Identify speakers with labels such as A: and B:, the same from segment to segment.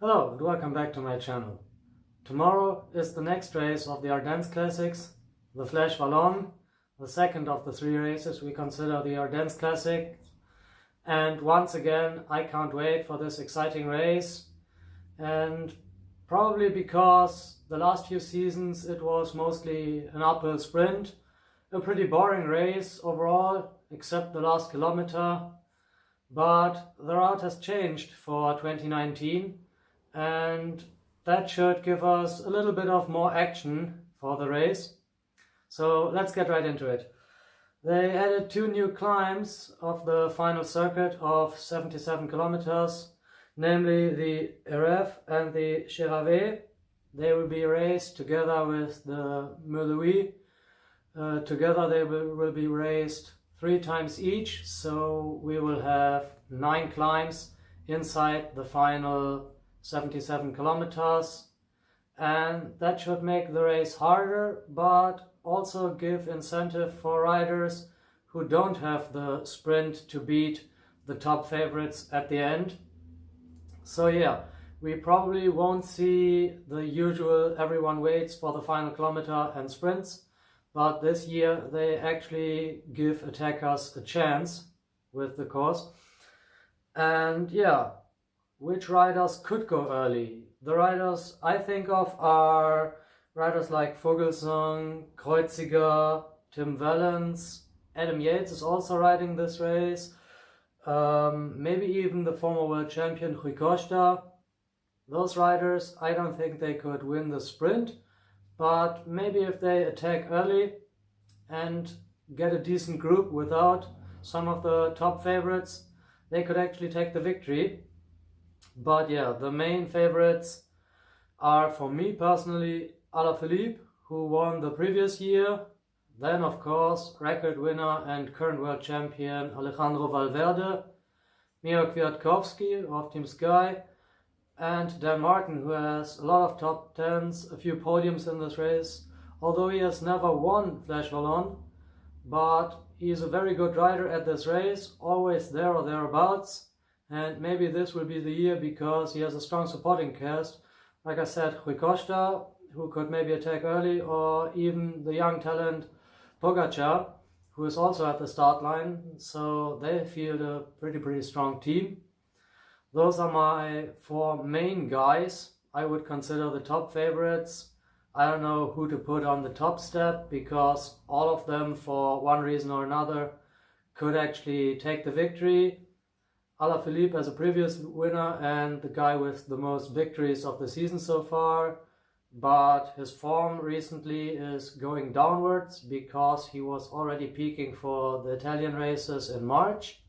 A: Hello and welcome back to my channel. Tomorrow is the next race of the Ardennes Classics, the Fleche Wallonne, the second of the three races we consider the Ardennes Classic. And once again, I can't wait for this exciting race. And probably because the last few seasons it was mostly an uphill sprint, a pretty boring race overall, except the last kilometer. But the route has changed for 2019. And that should give us a little bit of more action for the race. So let's get right into it. They added two new climbs of the final circuit of 77 kilometers, namely the Eref and the Cheravé. They will be raced together with the Meului. Together they will be raced 3 times each, so we will have 9 climbs inside the final 77 kilometers, and that should make the race harder, but also give incentive for riders who don't have the sprint to beat the top favorites at the end. So yeah, we probably won't see the usual everyone waits for the final kilometer and sprints, but this year they actually give attackers a chance with the course. And yeah, which riders could go early? The riders I think of are riders like Vogelsang, Kreuziger, Tim Wellens, Adam Yates is also riding this race, maybe even the former world champion Rui Costa. Those riders, I don't think they could win the sprint, but maybe if they attack early and get a decent group without some of the top favorites, they could actually take the victory. But yeah, the main favorites are, for me personally, Alaphilippe, who won the previous year. Then, of course, record winner and current world champion Alejandro Valverde, Michał Kwiatkowski of Team Sky, and Dan Martin, who has a lot of top 10s, a few podiums in this race, although he has never won Fleche Wallonne. But he is a very good rider at this race, always there or thereabouts. And maybe this will be the year because he has a strong supporting cast. Like I said, Rui Costa, who could maybe attack early, or even the young talent Pogačar, who is also at the start line. So they field a pretty strong team. Those are my 4 main guys. I would consider the top favorites. I don't know who to put on the top step because all of them, for one reason or another, could actually take the victory. Alaphilippe as a previous winner and the guy with the most victories of the season so far, but his form recently is going downwards because he was already peaking for the Italian races in March.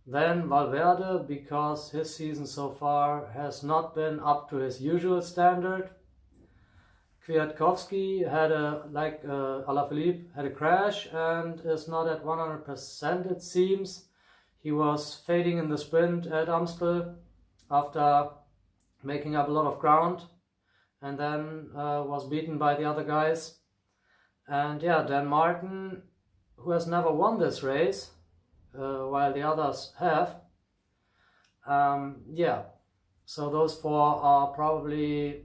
A: Then Valverde, because his season so far has not been up to his usual standard. Kwiatkowski had Alaphilippe had a crash and is not at 100% it seems. He was fading in the sprint at Amstel after making up a lot of ground, and then was beaten by the other guys. And yeah, Dan Martin, who has never won this race, while the others have. Yeah, so those 4 are probably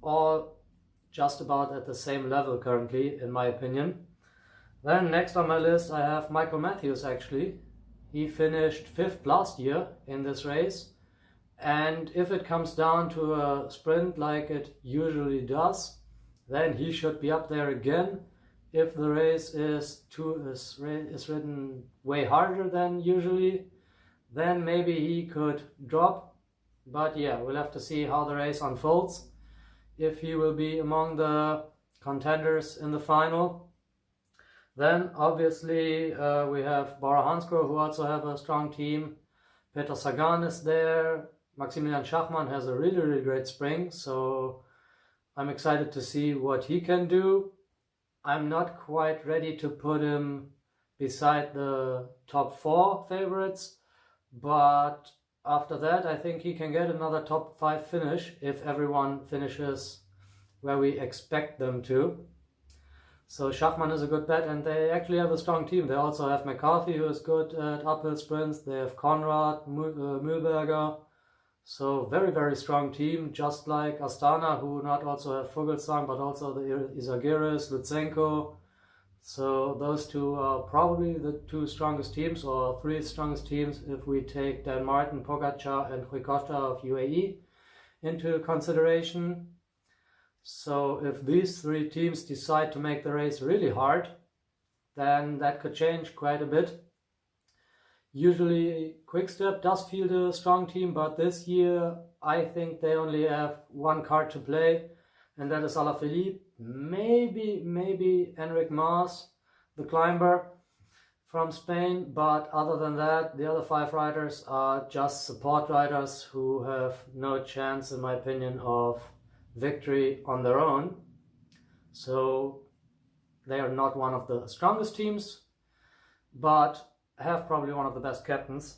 A: all just about at the same level currently, in my opinion. Then next on my list I have Michael Matthews actually. He finished 5th last year in this race, and if it comes down to a sprint like it usually does, then he should be up there again. If the race is ridden way harder than usually, then maybe he could drop. But yeah, we'll have to see how the race unfolds, if he will be among the contenders in the final. Then obviously we have Bora Hansgrohe, who also have a strong team. Peter Sagan is there. Maximilian Schachmann has a really great spring, so I'm excited to see what he can do. I'm not quite ready to put him beside the top 4 favorites, but after that I think he can get another top 5 finish if everyone finishes where we expect them to. So Schachmann is a good bet, and they actually have a strong team. They also have McCarthy, who is good at uphill sprints. They have Conrad, Mühlberger. So very, very strong team, just like Astana, who not also have Fuglsang, but also the Izagirres, Lutsenko. So those two are probably the two strongest teams, or three strongest teams, if we take Dan Martin, Pogacar and Rui Costa of UAE into consideration. So if these three teams decide to make the race really hard, then that could change quite a bit. Usually Quickstep does field a strong team, but this year I think they only have one card to play, and that is Alaphilippe. Maybe Enric Mas, the climber from Spain, but other than that, the other 5 riders are just support riders who have no chance, in my opinion, of victory on their own. So they are not one of the strongest teams, but have probably one of the best captains.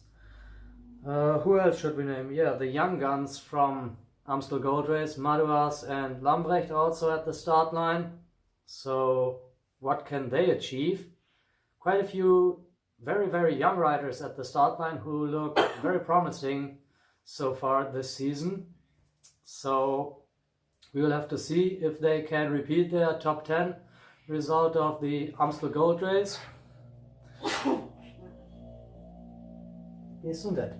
A: Who else should we name? Yeah, the young guns from Amstel Gold Race, Madouas and Lambrecht also at the start line. So what can they achieve? Quite a few very, very young riders at the start line who look very promising so far this season. So we will have to see if they can repeat their top 10 result of the Amstel Gold Race. Gesundheit.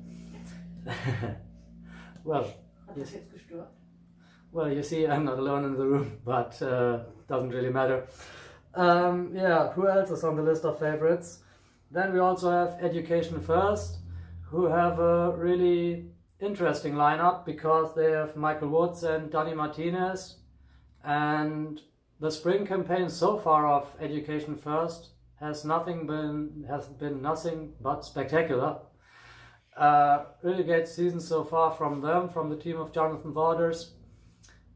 A: Well, you see, I'm not alone in the room, but doesn't really matter. Yeah, who else is on the list of favorites? Then we also have Education First, who have a really interesting lineup because they have Michael Woods and Dani Martinez, and the spring campaign so far of Education First has been nothing but spectacular. Really great season so far from them, from the team of Jonathan Waters.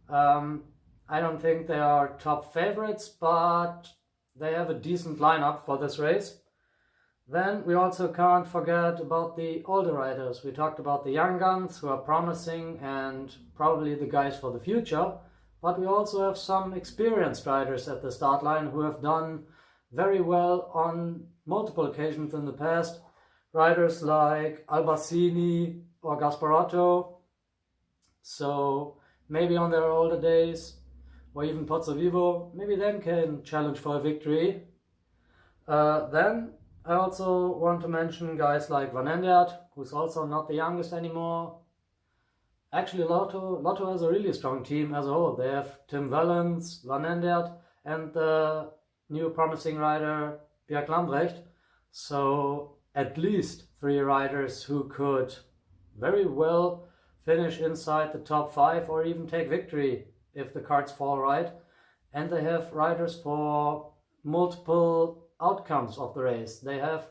A: I don't think they are top favorites, but they have a decent lineup for this race. Then we also can't forget about the older riders. We talked about the young guns who are promising and probably the guys for the future, but we also have some experienced riders at the start line who have done very well on multiple occasions in the past. Riders like Albassini or Gasparotto. So maybe on their older days, or even Pozzovivo, maybe them can challenge for a victory. Then I also want to mention guys like Van Endert, who's also not the youngest anymore. Actually, Lotto has a really strong team as a whole. They have Tim Wellens, Van Endert, and the new promising rider Björk Lambrecht. So at least 3 riders who could very well finish inside the top 5 or even take victory if the cards fall right. And they have riders for multiple outcomes of the race. They have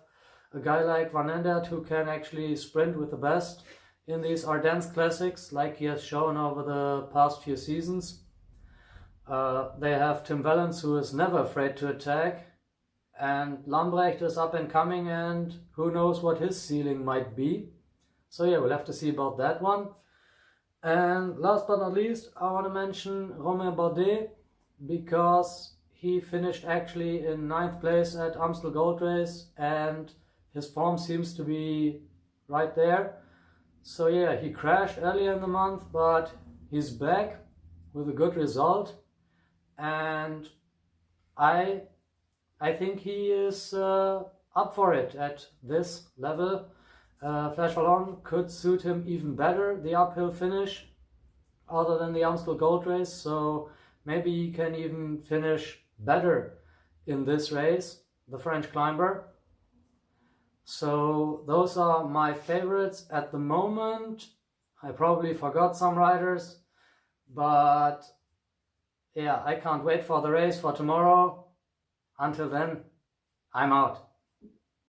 A: a guy like Van Endert who can actually sprint with the best in these Ardennes Classics, like he has shown over the past few seasons. They have Tim Wellens, who is never afraid to attack, and Lambrecht is up and coming, and who knows what his ceiling might be. So yeah, we'll have to see about that one. And last but not least, I want to mention Romain Bardet, because he finished actually in 9th place at Amstel Gold Race, and his form seems to be right there. So yeah, he crashed earlier in the month, but he's back with a good result, and I think he is up for it at this level. Fleche Wallonne could suit him even better, the uphill finish, other than the Amstel Gold Race, so maybe he can even finish better in this race, the French climber. So those are my favorites at the moment. I probably forgot some riders, but yeah, I can't wait for the race for tomorrow. Until then, I'm out.